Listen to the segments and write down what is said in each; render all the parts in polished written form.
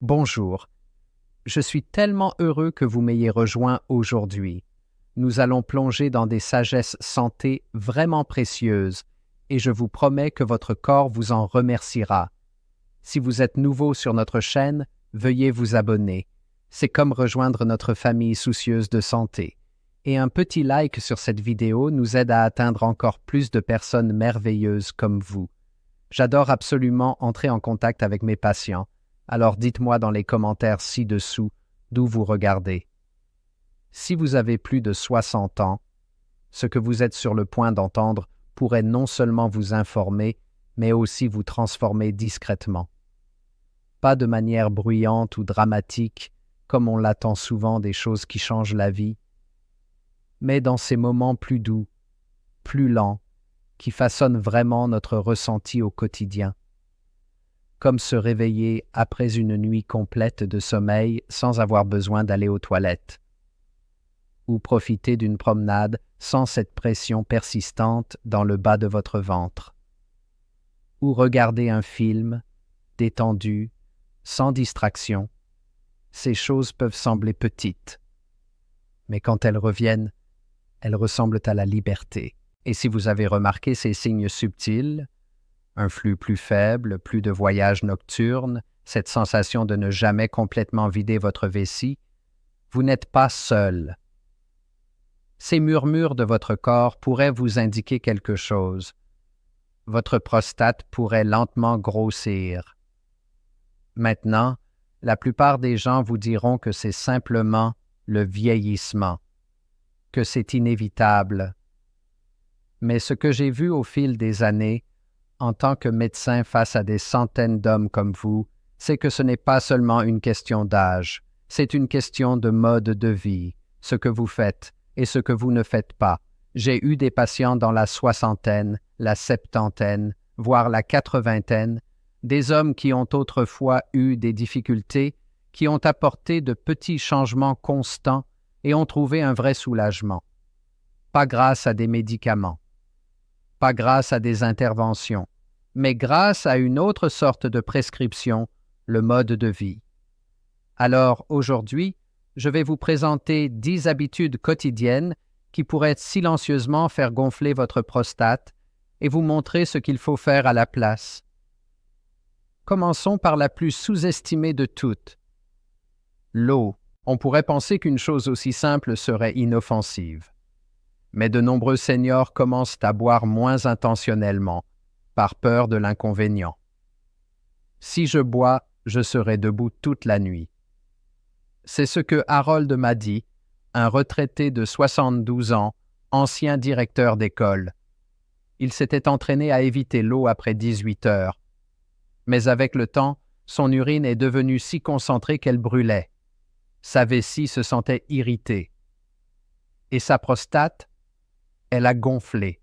Bonjour, je suis tellement heureux que vous m'ayez rejoint aujourd'hui. Nous allons plonger dans des sagesses santé vraiment précieuses et je vous promets que votre corps vous en remerciera. Si vous êtes nouveau sur notre chaîne, veuillez vous abonner. C'est comme rejoindre notre famille soucieuse de santé. Et un petit like sur cette vidéo nous aide à atteindre encore plus de personnes merveilleuses comme vous. J'adore absolument entrer en contact avec mes patients. Alors dites-moi dans les commentaires ci-dessous d'où vous regardez. Si vous avez plus de 60 ans, ce que vous êtes sur le point d'entendre pourrait non seulement vous informer, mais aussi vous transformer discrètement. Pas de manière bruyante ou dramatique, comme on l'attend souvent des choses qui changent la vie, mais dans ces moments plus doux, plus lents, qui façonnent vraiment notre ressenti au quotidien. Comme se réveiller après une nuit complète de sommeil sans avoir besoin d'aller aux toilettes. Ou profiter d'une promenade sans cette pression persistante dans le bas de votre ventre. Ou regarder un film, détendu, sans distraction. Ces choses peuvent sembler petites, mais quand elles reviennent, elles ressemblent à la liberté. Et si vous avez remarqué ces signes subtils, un flux plus faible, plus de voyages nocturnes, cette sensation de ne jamais complètement vider votre vessie, vous n'êtes pas seul. Ces murmures de votre corps pourraient vous indiquer quelque chose. Votre prostate pourrait lentement grossir. Maintenant, la plupart des gens vous diront que c'est simplement le vieillissement, que c'est inévitable. Mais ce que j'ai vu au fil des années, en tant que médecin face à des centaines d'hommes comme vous, c'est que ce n'est pas seulement une question d'âge, c'est une question de mode de vie, ce que vous faites et ce que vous ne faites pas. J'ai eu des patients dans la soixantaine, la septantaine, voire la quatre-vingtaine, des hommes qui ont autrefois eu des difficultés, qui ont apporté de petits changements constants et ont trouvé un vrai soulagement. Pas grâce à des médicaments, pas grâce à des interventions, mais grâce à une autre sorte de prescription, le mode de vie. Alors aujourd'hui, je vais vous présenter 10 habitudes quotidiennes qui pourraient silencieusement faire gonfler votre prostate et vous montrer ce qu'il faut faire à la place. Commençons par la plus sous-estimée de toutes. L'eau. On pourrait penser qu'une chose aussi simple serait inoffensive. Mais de nombreux seniors commencent à boire moins intentionnellement, par peur de l'inconvénient. Si je bois, je serai debout toute la nuit. C'est ce que Harold m'a dit, un retraité de 72 ans, ancien directeur d'école. Il s'était entraîné à éviter l'eau après 18 heures. Mais avec le temps, son urine est devenue si concentrée qu'elle brûlait. Sa vessie se sentait irritée. Et sa prostate, elle a gonflé.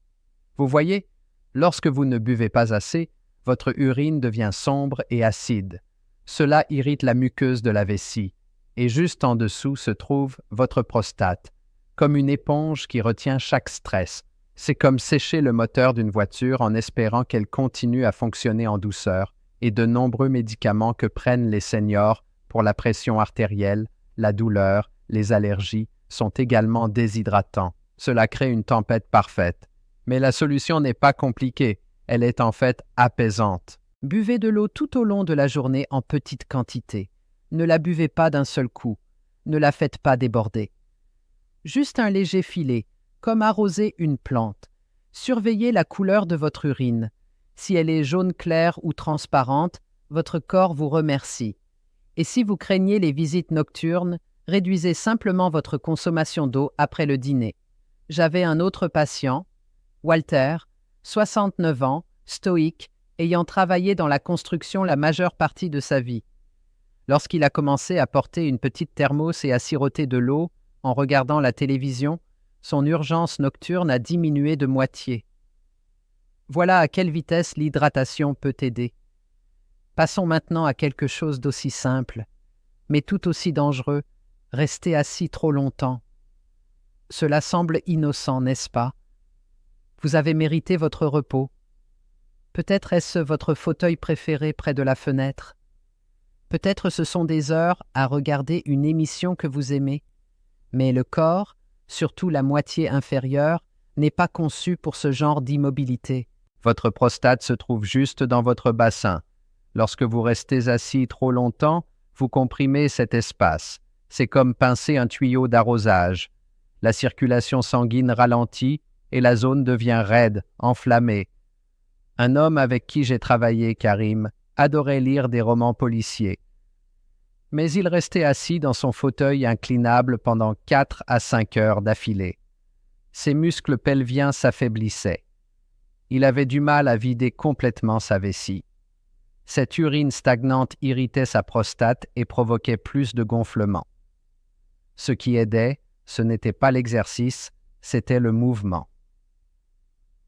Vous voyez, lorsque vous ne buvez pas assez, votre urine devient sombre et acide. Cela irrite la muqueuse de la vessie, et juste en dessous se trouve votre prostate, comme une éponge qui retient chaque stress. C'est comme sécher le moteur d'une voiture en espérant qu'elle continue à fonctionner en douceur, et de nombreux médicaments que prennent les seniors pour la pression artérielle, la douleur, les allergies sont également déshydratants. Cela crée une tempête parfaite. Mais la solution n'est pas compliquée, elle est en fait apaisante. Buvez de l'eau tout au long de la journée en petite quantité. Ne la buvez pas d'un seul coup. Ne la faites pas déborder. Juste un léger filet, comme arroser une plante. Surveillez la couleur de votre urine. Si elle est jaune clair ou transparente, votre corps vous remercie. Et si vous craignez les visites nocturnes, réduisez simplement votre consommation d'eau après le dîner. J'avais un autre patient, Walter, 69 ans, stoïque, ayant travaillé dans la construction la majeure partie de sa vie. Lorsqu'il a commencé à porter une petite thermos et à siroter de l'eau en regardant la télévision, son urgence nocturne a diminué de moitié. Voilà à quelle vitesse l'hydratation peut aider. Passons maintenant à quelque chose d'aussi simple, mais tout aussi dangereux, rester assis trop longtemps. Cela semble innocent, n'est-ce pas? Vous avez mérité votre repos. Peut-être est-ce votre fauteuil préféré près de la fenêtre. Peut-être ce sont des heures à regarder une émission que vous aimez. Mais le corps, surtout la moitié inférieure, n'est pas conçu pour ce genre d'immobilité. Votre prostate se trouve juste dans votre bassin. Lorsque vous restez assis trop longtemps, vous comprimez cet espace. C'est comme pincer un tuyau d'arrosage. La circulation sanguine ralentit et la zone devient raide, enflammée. Un homme avec qui j'ai travaillé, Karim, adorait lire des romans policiers. Mais il restait assis dans son fauteuil inclinable pendant 4 à 5 heures d'affilée. Ses muscles pelviens s'affaiblissaient. Il avait du mal à vider complètement sa vessie. Cette urine stagnante irritait sa prostate et provoquait plus de gonflement. Ce qui aidait, ce n'était pas l'exercice, c'était le mouvement.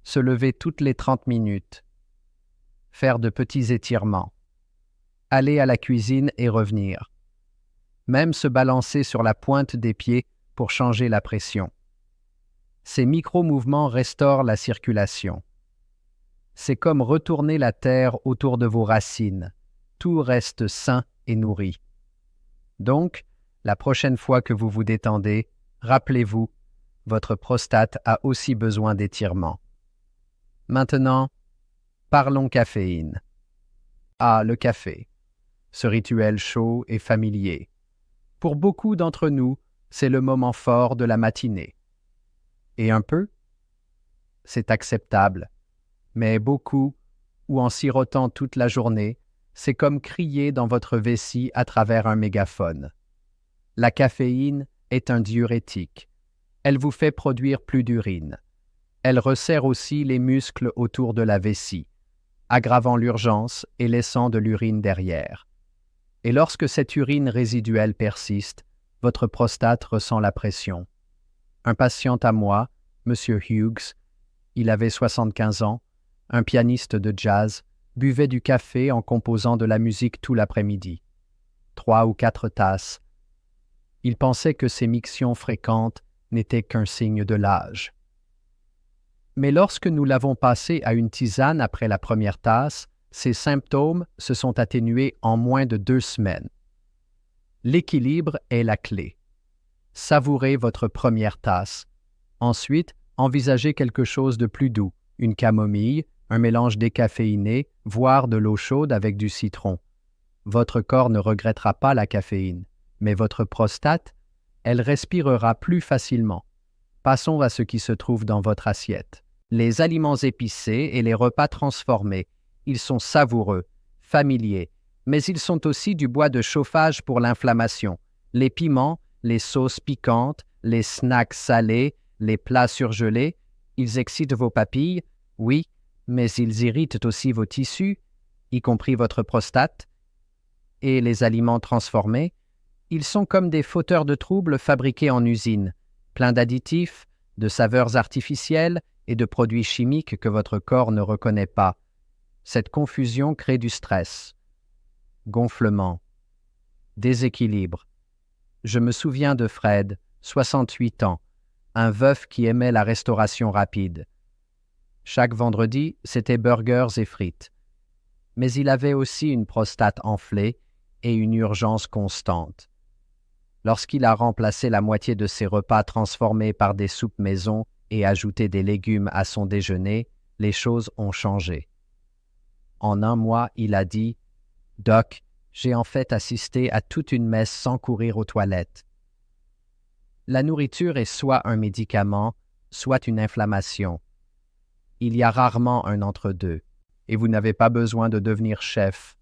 Se lever toutes les 30 minutes. Faire de petits étirements. Aller à la cuisine et revenir. Même se balancer sur la pointe des pieds pour changer la pression. Ces micro-mouvements restaurent la circulation. C'est comme retourner la terre autour de vos racines. Tout reste sain et nourri. Donc, la prochaine fois que vous vous détendez, rappelez-vous, votre prostate a aussi besoin d'étirement. Maintenant, parlons caféine. Ah, le café. Ce rituel chaud et familier. Pour beaucoup d'entre nous, c'est le moment fort de la matinée. Et un peu? C'est acceptable. Mais beaucoup, ou en sirotant toute la journée, c'est comme crier dans votre vessie à travers un mégaphone. La caféine est un diurétique. Elle vous fait produire plus d'urine. Elle resserre aussi les muscles autour de la vessie, aggravant l'urgence et laissant de l'urine derrière. Et lorsque cette urine résiduelle persiste, votre prostate ressent la pression. Un patient à moi, M. Hughes, il avait 75 ans, un pianiste de jazz, buvait du café en composant de la musique tout l'après-midi. 3 ou 4 tasses. Il pensait que ces mictions fréquentes n'étaient qu'un signe de l'âge. Mais lorsque nous l'avons passé à une tisane après la première tasse, ses symptômes se sont atténués en moins de 2 semaines. L'équilibre est la clé. Savourez votre première tasse. Ensuite, envisagez quelque chose de plus doux, une camomille, un mélange décaféiné, voire de l'eau chaude avec du citron. Votre corps ne regrettera pas la caféine, mais votre prostate, elle respirera plus facilement. Passons à ce qui se trouve dans votre assiette. Les aliments épicés et les repas transformés, ils sont savoureux, familiers, mais ils sont aussi du bois de chauffage pour l'inflammation. Les piments, les sauces piquantes, les snacks salés, les plats surgelés, ils excitent vos papilles, oui, mais ils irritent aussi vos tissus, y compris votre prostate. Et les aliments transformés, ils sont comme des fauteurs de troubles fabriqués en usine, pleins d'additifs, de saveurs artificielles et de produits chimiques que votre corps ne reconnaît pas. Cette confusion crée du stress, gonflement, déséquilibre. Je me souviens de Fred, 68 ans, un veuf qui aimait la restauration rapide. Chaque vendredi, c'était burgers et frites. Mais il avait aussi une prostate enflée et une urgence constante. Lorsqu'il a remplacé la moitié de ses repas transformés par des soupes maison et ajouté des légumes à son déjeuner, les choses ont changé. En 1 mois, il a dit « Doc, j'ai en fait assisté à toute une messe sans courir aux toilettes. » La nourriture est soit un médicament, soit une inflammation. Il y a rarement un entre-deux, et vous n'avez pas besoin de devenir chef.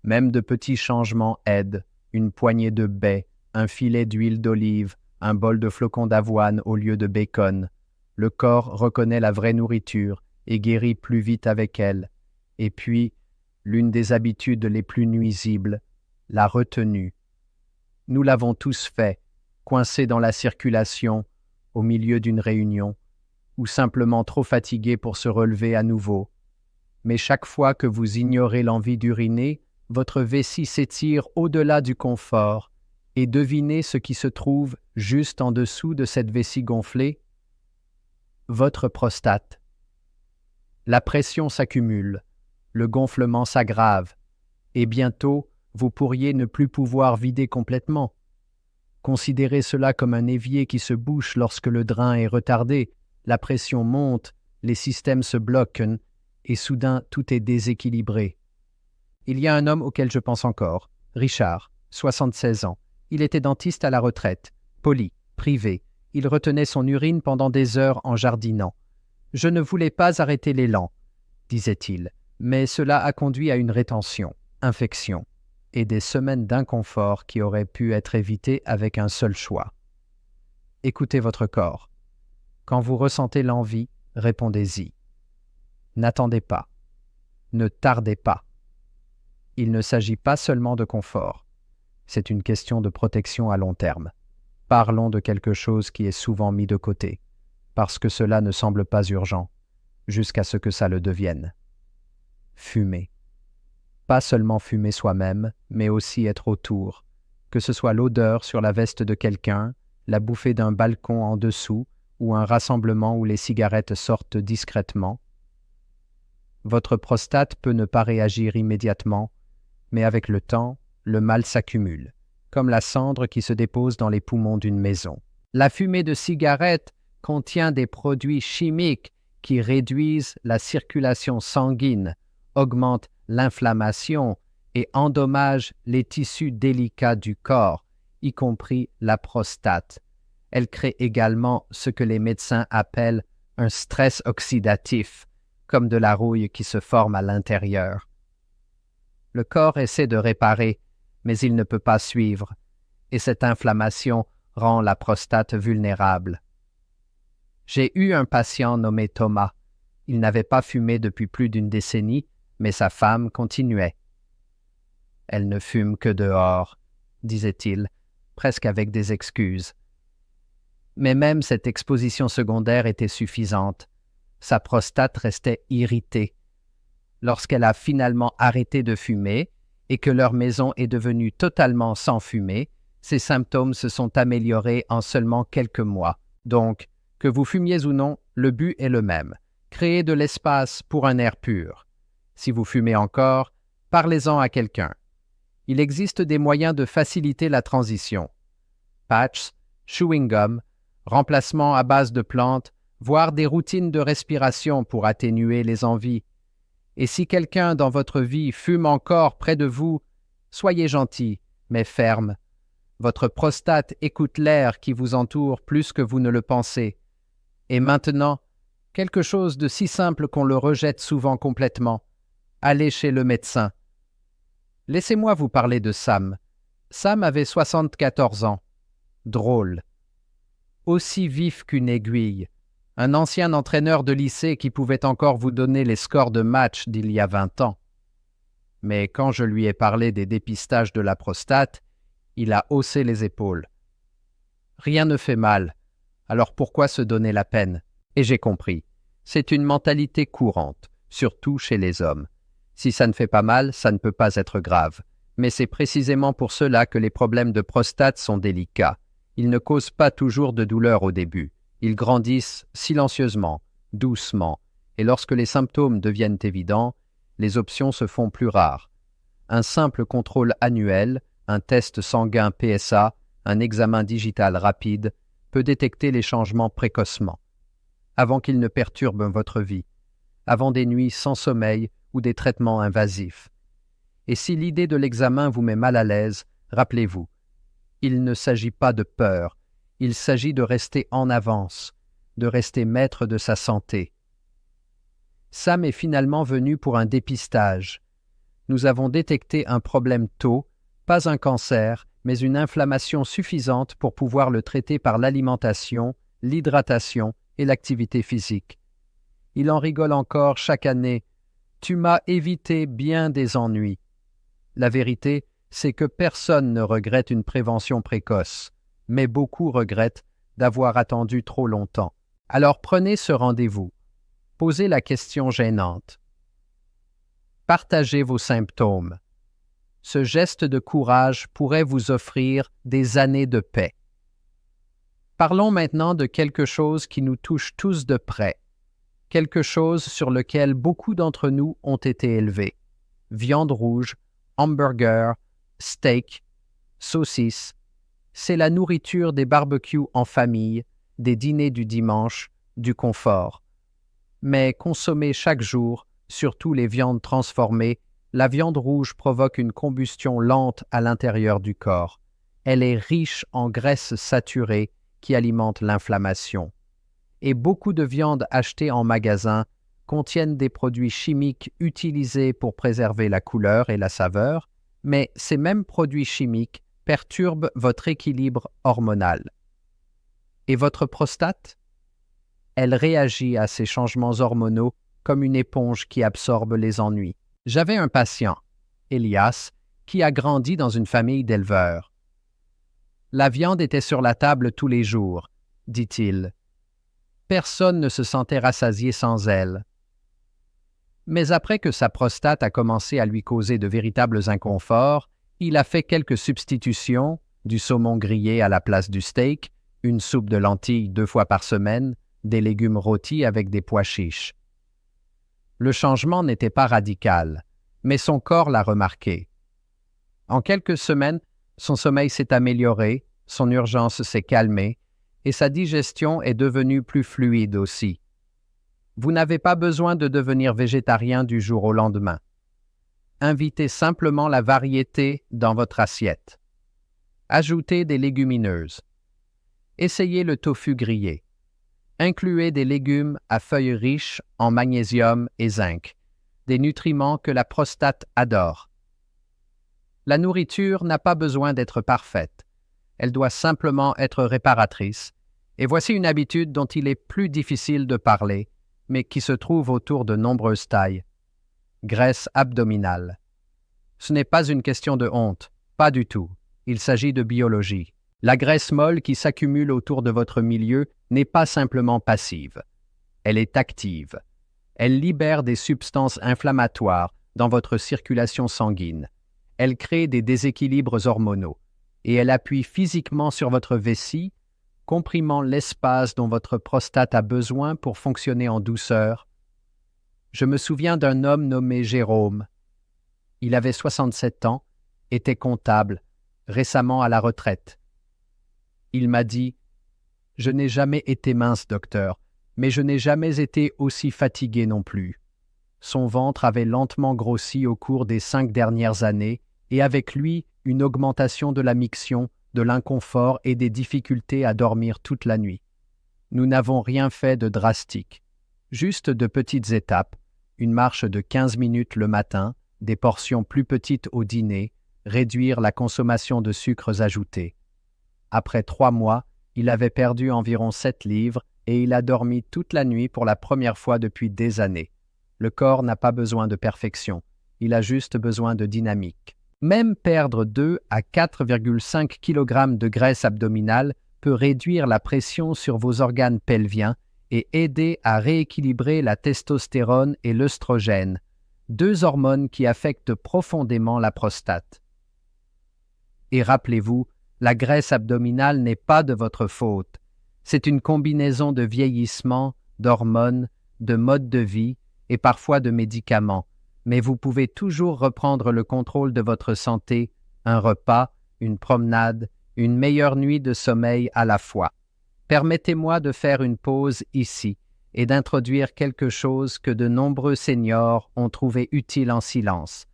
Même de petits changements aident, une poignée de baies, un filet d'huile d'olive, un bol de flocons d'avoine au lieu de bacon. Le corps reconnaît la vraie nourriture et guérit plus vite avec elle. Et puis, l'une des habitudes les plus nuisibles, la retenue. Nous l'avons tous fait, coincés dans la circulation, au milieu d'une réunion, ou simplement trop fatigués pour se relever à nouveau. Mais chaque fois que vous ignorez l'envie d'uriner, votre vessie s'étire au-delà du confort, et devinez ce qui se trouve juste en dessous de cette vessie gonflée? Votre prostate. La pression s'accumule, le gonflement s'aggrave, et bientôt, vous pourriez ne plus pouvoir vider complètement. Considérez cela comme un évier qui se bouche lorsque le drain est retardé, la pression monte, les systèmes se bloquent et soudain tout est déséquilibré. Il y a un homme auquel je pense encore, Richard, 76 ans. Il était dentiste à la retraite, poli, privé. Il retenait son urine pendant des heures en jardinant. « Je ne voulais pas arrêter l'élan », disait-il, mais cela a conduit à une rétention, infection, et des semaines d'inconfort qui auraient pu être évitées avec un seul choix. Écoutez votre corps. Quand vous ressentez l'envie, répondez-y. N'attendez pas. Ne tardez pas. Il ne s'agit pas seulement de confort. C'est une question de protection à long terme. Parlons de quelque chose qui est souvent mis de côté, parce que cela ne semble pas urgent, jusqu'à ce que ça le devienne. Fumer. Pas seulement fumer soi-même, mais aussi être autour, que ce soit l'odeur sur la veste de quelqu'un, la bouffée d'un balcon en dessous ou un rassemblement où les cigarettes sortent discrètement. Votre prostate peut ne pas réagir immédiatement, mais avec le temps, le mal s'accumule, comme la cendre qui se dépose dans les poumons d'une maison. La fumée de cigarette contient des produits chimiques qui réduisent la circulation sanguine, augmentent l'inflammation et endommagent les tissus délicats du corps, y compris la prostate. Elle crée également ce que les médecins appellent un stress oxydatif, comme de la rouille qui se forme à l'intérieur. Le corps essaie de réparer, mais il ne peut pas suivre, et cette inflammation rend la prostate vulnérable. J'ai eu un patient nommé Thomas. Il n'avait pas fumé depuis plus d'une décennie, mais sa femme continuait. « Elle ne fume que dehors », disait-il, presque avec des excuses. Mais même cette exposition secondaire était suffisante. Sa prostate restait irritée. Lorsqu'elle a finalement arrêté de fumer et que leur maison est devenue totalement sans fumée, ses symptômes se sont améliorés en seulement quelques mois. Donc, que vous fumiez ou non, le but est le même. Créer de l'espace pour un air pur. Si vous fumez encore, parlez-en à quelqu'un. Il existe des moyens de faciliter la transition. Patchs, chewing-gum, remplacement à base de plantes, voire des routines de respiration pour atténuer les envies. Et si quelqu'un dans votre vie fume encore près de vous, soyez gentil, mais ferme. Votre prostate écoute l'air qui vous entoure plus que vous ne le pensez. Et maintenant, quelque chose de si simple qu'on le rejette souvent complètement. Allez chez le médecin. Laissez-moi vous parler de Sam. Sam avait 74 ans. Drôle. Aussi vif qu'une aiguille. Un ancien entraîneur de lycée qui pouvait encore vous donner les scores de match d'il y a 20 ans. Mais quand je lui ai parlé des dépistages de la prostate, il a haussé les épaules. Rien ne fait mal, alors pourquoi se donner la peine? Et j'ai compris. C'est une mentalité courante, surtout chez les hommes. Si ça ne fait pas mal, ça ne peut pas être grave. Mais c'est précisément pour cela que les problèmes de prostate sont délicats. Ils ne causent pas toujours de douleur au début. Ils grandissent silencieusement, doucement, et lorsque les symptômes deviennent évidents, les options se font plus rares. Un simple contrôle annuel, un test sanguin PSA, un examen digital rapide, peut détecter les changements précocement, avant qu'ils ne perturbent votre vie, avant des nuits sans sommeil ou des traitements invasifs. Et si l'idée de l'examen vous met mal à l'aise, rappelez-vous, il ne s'agit pas de peur, il s'agit de rester en avance, de rester maître de sa santé. Sam est finalement venu pour un dépistage. Nous avons détecté un problème tôt, pas un cancer, mais une inflammation suffisante pour pouvoir le traiter par l'alimentation, l'hydratation et l'activité physique. Il en rigole encore chaque année. « Tu m'as évité bien des ennuis. » La vérité, c'est que personne ne regrette une prévention précoce, mais beaucoup regrettent d'avoir attendu trop longtemps. Alors prenez ce rendez-vous. Posez la question gênante. Partagez vos symptômes. Ce geste de courage pourrait vous offrir des années de paix. Parlons maintenant de quelque chose qui nous touche tous de près, quelque chose sur lequel beaucoup d'entre nous ont été élevés. Viande rouge, hamburger, steak, saucisses. C'est la nourriture des barbecues en famille, des dîners du dimanche, du confort. Mais consommée chaque jour, surtout les viandes transformées, la viande rouge provoque une combustion lente à l'intérieur du corps. Elle est riche en graisses saturées qui alimentent l'inflammation. Et beaucoup de viandes achetées en magasin contiennent des produits chimiques utilisés pour préserver la couleur et la saveur, mais ces mêmes produits chimiques perturbent votre équilibre hormonal. Et votre prostate? Elle réagit à ces changements hormonaux comme une éponge qui absorbe les ennuis. J'avais un patient, Elias, qui a grandi dans une famille d'éleveurs. La viande était sur la table tous les jours, dit-il. Personne ne se sentait rassasié sans elle. Mais après que sa prostate a commencé à lui causer de véritables inconforts, il a fait quelques substitutions, du saumon grillé à la place du steak, une soupe de lentilles 2 fois par semaine, des légumes rôtis avec des pois chiches. Le changement n'était pas radical, mais son corps l'a remarqué. En quelques semaines, son sommeil s'est amélioré, son urgence s'est calmée et sa digestion est devenue plus fluide aussi. Vous n'avez pas besoin de devenir végétarien du jour au lendemain. Invitez simplement la variété dans votre assiette. Ajoutez des légumineuses. Essayez le tofu grillé. Incluez des légumes à feuilles riches en magnésium et zinc, des nutriments que la prostate adore. La nourriture n'a pas besoin d'être parfaite. Elle doit simplement être réparatrice. Et voici une habitude dont il est plus difficile de parler, mais qui se trouve autour de nombreuses tailles. Graisse abdominale. Ce n'est pas une question de honte, pas du tout. Il s'agit de biologie. La graisse molle qui s'accumule autour de votre milieu n'est pas simplement passive. Elle est active. Elle libère des substances inflammatoires dans votre circulation sanguine. Elle crée des déséquilibres hormonaux et elle appuie physiquement sur votre vessie, comprimant l'espace dont votre prostate a besoin pour fonctionner en douceur. Je me souviens d'un homme nommé Jérôme. Il avait 67 ans, était comptable, récemment à la retraite. Il m'a dit « Je n'ai jamais été mince, docteur, mais je n'ai jamais été aussi fatigué non plus. » Son ventre avait lentement grossi au cours des 5 dernières années et avec lui une augmentation de la miction, de l'inconfort et des difficultés à dormir toute la nuit. Nous n'avons rien fait de drastique, juste de petites étapes, une marche de 15 minutes le matin, des portions plus petites au dîner, réduire la consommation de sucres ajoutés. Après 3 mois, il avait perdu environ 7 livres et il a dormi toute la nuit pour la première fois depuis des années. Le corps n'a pas besoin de perfection, il a juste besoin de dynamique. Même perdre 2 à 4,5 kg de graisse abdominale peut réduire la pression sur vos organes pelviens et aider à rééquilibrer la testostérone et l'œstrogène, 2 hormones qui affectent profondément la prostate. Et rappelez-vous, la graisse abdominale n'est pas de votre faute. C'est une combinaison de vieillissement, d'hormones, de mode de vie et parfois de médicaments. Mais vous pouvez toujours reprendre le contrôle de votre santé, un repas, une promenade, une meilleure nuit de sommeil à la fois. Permettez-moi de faire une pause ici et d'introduire quelque chose que de nombreux seniors ont trouvé utile en silence,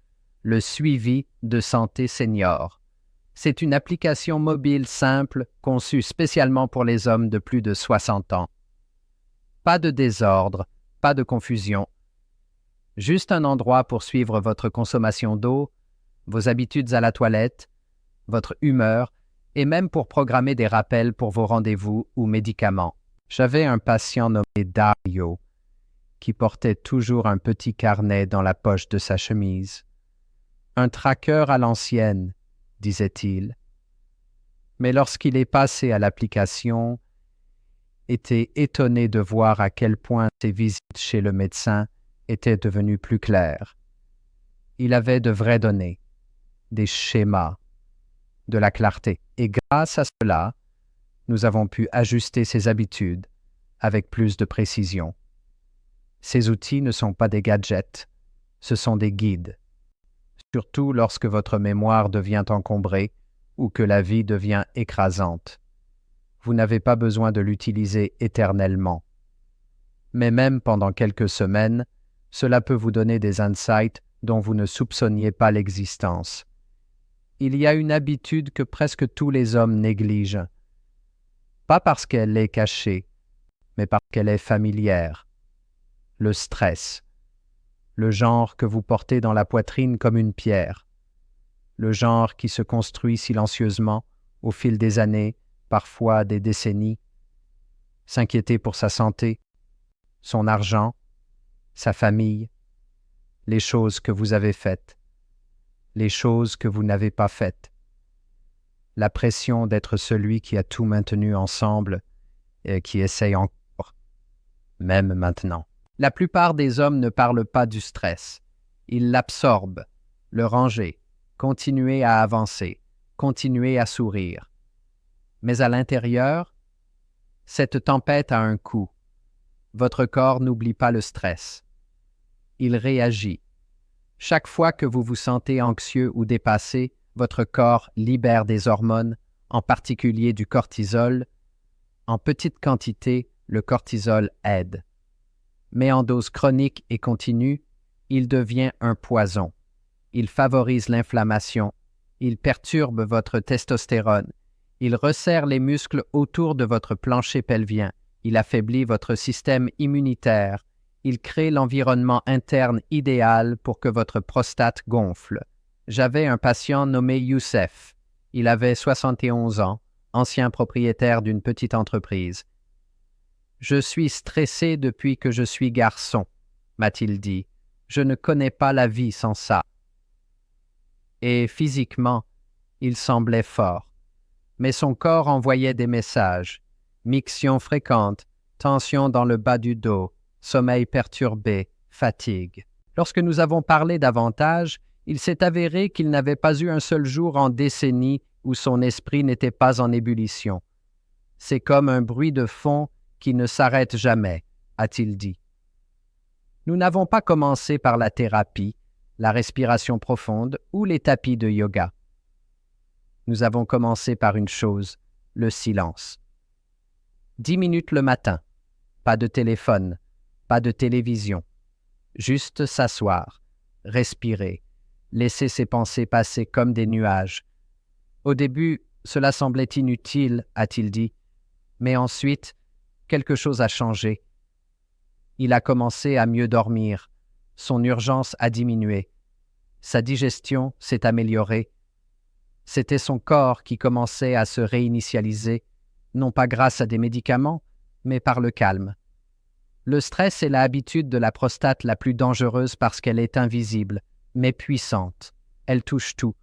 le suivi de santé senior. C'est une application mobile simple conçue spécialement pour les hommes de plus de 60 ans. Pas de désordre, pas de confusion. Juste un endroit pour suivre votre consommation d'eau, vos habitudes à la toilette, votre humeur et même pour programmer des rappels pour vos rendez-vous ou médicaments. J'avais un patient nommé Dario qui portait toujours un petit carnet dans la poche de sa chemise. Un tracker à l'ancienne, disait-il. Mais lorsqu'il est passé à l'application, était étonné de voir à quel point ses visites chez le médecin étaient devenues plus claires. Il avait de vraies données, des schémas, de la clarté. Et grâce à cela, nous avons pu ajuster ses habitudes avec plus de précision. Ces outils ne sont pas des gadgets, ce sont des guides. surtout lorsque votre mémoire devient encombrée ou que la vie devient écrasante. Vous n'avez pas besoin de l'utiliser éternellement. Mais même pendant quelques semaines, cela peut vous donner des insights dont vous ne soupçonniez pas l'existence. Il y a une habitude que presque tous les hommes négligent, pas parce qu'elle est cachée, mais parce qu'elle est familière. Le stress, le genre que vous portez dans la poitrine comme une pierre, le genre qui se construit silencieusement au fil des années, parfois des décennies. S'inquiéter pour sa santé, son argent, sa famille, les choses que vous avez faites, les choses que vous n'avez pas faites, la pression d'être celui qui a tout maintenu ensemble et qui essaye encore, même maintenant. La plupart des hommes ne parlent pas du stress. Ils l'absorbent, le ranger, continuer à avancer, continuer à sourire. Mais à l'intérieur, cette tempête a un coût. Votre corps n'oublie pas le stress. Il réagit. Chaque fois que vous vous sentez anxieux ou dépassé, votre corps libère des hormones, en particulier du cortisol. En petite quantité, le cortisol aide. Mais en dose chronique et continue, il devient un poison. Il favorise l'inflammation. Il perturbe votre testostérone. Il resserre les muscles autour de votre plancher pelvien. Il affaiblit votre système immunitaire. Il crée l'environnement interne idéal pour que votre prostate gonfle. J'avais un patient nommé Youssef. Il avait 71 ans, ancien propriétaire d'une petite entreprise. « Je suis stressé depuis que je suis garçon, m'a-t-il dit. Je ne connais pas la vie sans ça. » Et physiquement, il semblait fort. Mais son corps envoyait des messages. Miction fréquente, tension dans le bas du dos, sommeil perturbé, fatigue. Lorsque nous avons parlé davantage, il s'est avéré qu'il n'avait pas eu un seul jour en décennies où son esprit n'était pas en ébullition. C'est comme un bruit de fond qui ne s'arrête jamais, a-t-il dit. Nous n'avons pas commencé par la thérapie, la respiration profonde ou les tapis de yoga. Nous avons commencé par une chose, le silence. 10 minutes le matin, pas de téléphone, pas de télévision, juste s'asseoir, respirer, laisser ses pensées passer comme des nuages. Au début, cela semblait inutile, a-t-il dit, mais ensuite, quelque chose a changé. Il a commencé à mieux dormir, son urgence a diminué, sa digestion s'est améliorée. C'était son corps qui commençait à se réinitialiser, non pas grâce à des médicaments, mais par le calme. Le stress est la habitude de la prostate la plus dangereuse parce qu'elle est invisible, mais puissante. Elle touche tout,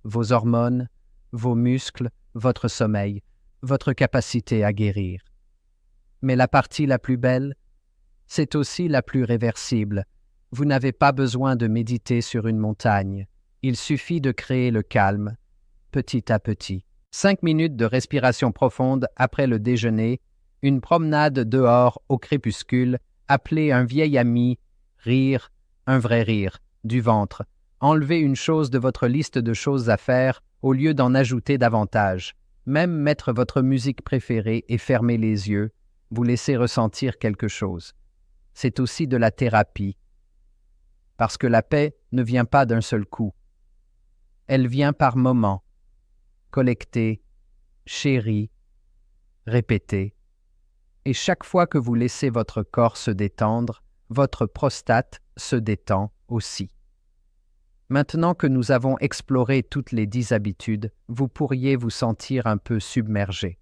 vos hormones, vos muscles, votre sommeil, votre capacité à guérir. Mais la partie la plus belle, c'est aussi la plus réversible. Vous n'avez pas besoin de méditer sur une montagne. Il suffit de créer le calme, petit à petit. 5 minutes de respiration profonde après le déjeuner, une promenade dehors au crépuscule, appeler un vieil ami, rire, un vrai rire, du ventre, enlever une chose de votre liste de choses à faire au lieu d'en ajouter davantage, même mettre votre musique préférée et fermer les yeux, vous laisser ressentir quelque chose. C'est aussi de la thérapie, parce que la paix ne vient pas d'un seul coup. Elle vient par moments, collectée, chérie, répétée. Et chaque fois que vous laissez votre corps se détendre, votre prostate se détend aussi. Maintenant que nous avons exploré toutes les 10 habitudes, vous pourriez vous sentir un peu submergé,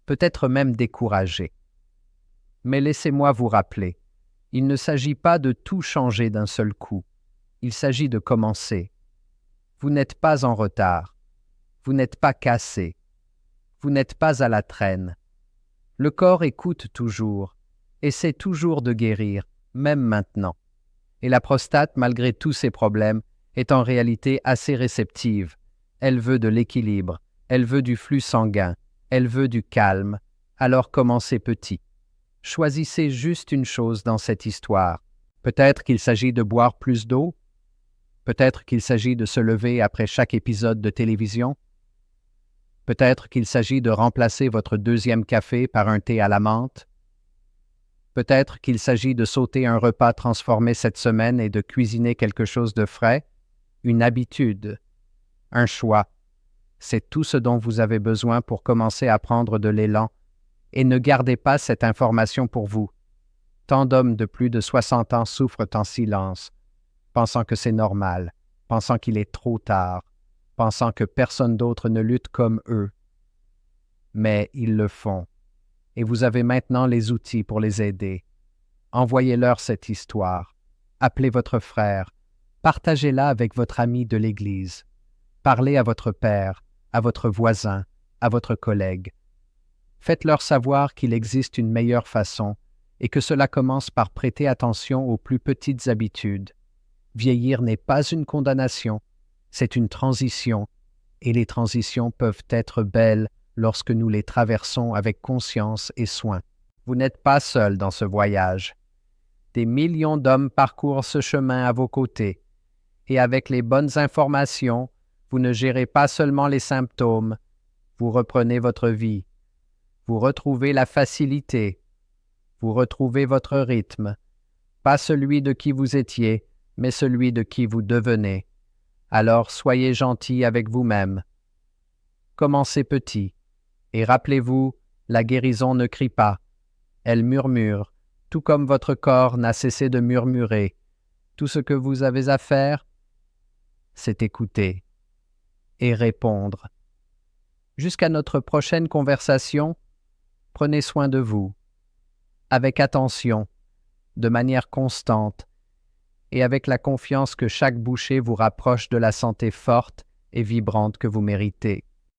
peut-être même découragé. Mais laissez-moi vous rappeler, il ne s'agit pas de tout changer d'un seul coup. Il s'agit de commencer. Vous n'êtes pas en retard. Vous n'êtes pas cassé. Vous n'êtes pas à la traîne. Le corps écoute toujours, essaie toujours de guérir, même maintenant. Et la prostate, malgré tous ses problèmes, est en réalité assez réceptive. Elle veut de l'équilibre, elle veut du flux sanguin, elle veut du calme. Alors commencez petit. Choisissez juste une chose dans cette histoire. Peut-être qu'il s'agit de boire plus d'eau, Peut-être qu'il s'agit de se lever après chaque épisode de télévision. Peut-être qu'il s'agit de remplacer votre deuxième café par un thé à la menthe. Peut-être qu'il s'agit de sauter un repas transformé cette semaine et de cuisiner quelque chose de frais, une habitude, un choix. C'est tout ce dont vous avez besoin pour commencer à prendre de l'élan. Et ne gardez pas cette information pour vous. Tant d'hommes de plus de 60 ans souffrent en silence, pensant que c'est normal, pensant qu'il est trop tard, pensant que personne d'autre ne lutte comme eux. Mais ils le font, et vous avez maintenant les outils pour les aider. Envoyez-leur cette histoire. Appelez votre frère. Partagez-la avec votre ami de l'Église. Parlez à votre père, à votre voisin, à votre collègue. Faites-leur savoir qu'il existe une meilleure façon et que cela commence par prêter attention aux plus petites habitudes. Vieillir n'est pas une condamnation, c'est une transition, et les transitions peuvent être belles lorsque nous les traversons avec conscience et soin. Vous n'êtes pas seul dans ce voyage. Des millions d'hommes parcourent ce chemin à vos côtés, et avec les bonnes informations, vous ne gérez pas seulement les symptômes, vous reprenez votre vie. Vous retrouvez la facilité, vous retrouvez votre rythme, pas celui de qui vous étiez, mais celui de qui vous devenez. Alors soyez gentil avec vous-même. Commencez petit, et rappelez-vous, la guérison ne crie pas, elle murmure, tout comme votre corps n'a cessé de murmurer. Tout ce que vous avez à faire, c'est écouter et répondre. Jusqu'à notre prochaine conversation, prenez soin de vous, avec attention, de manière constante, et avec la confiance que chaque bouchée vous rapproche de la santé forte et vibrante que vous méritez.